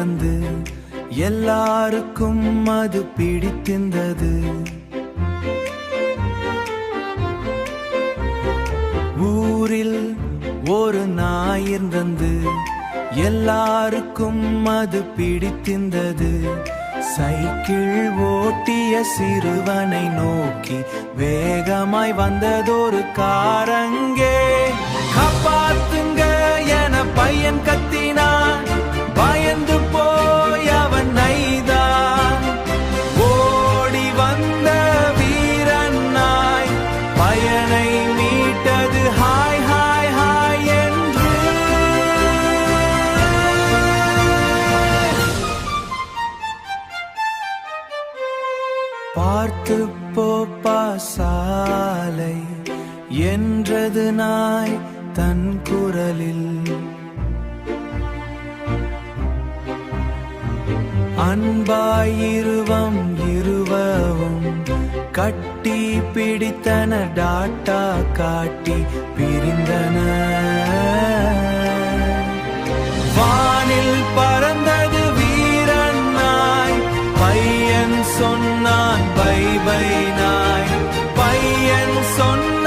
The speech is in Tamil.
இருந்தது, எல்லாருக்கும் அது பிடித்திருந்தது. ஊரில் ஒரு நாய் இருந்தது, எல்லாருக்கும் அது பிடித்திருந்தது. சைக்கிள் ஓட்டிய சிறுவனை நோக்கி வேகமாய் வந்ததொரு காரங்கே. காப்பாத்துங்க என பையன் கத்தினான், பயந்து போய் அவன் நைதான். ஓடி வந்த வீரன் நாய் பையனை மீட்டது, ஹாய் ஹாய் ஹாய் என்று. பார்த்து போப்பா சாலை என்றது நாய் தன் குரலில். அன்பாயிருவம் இருவவும் கட்டி பிடித்தன, டாட்டா காட்டி பிரிந்தன. வானில் பறந்தது வீரன் நாய், பையன் சொன்னான் பை பை நாய். பையன் சொன்ன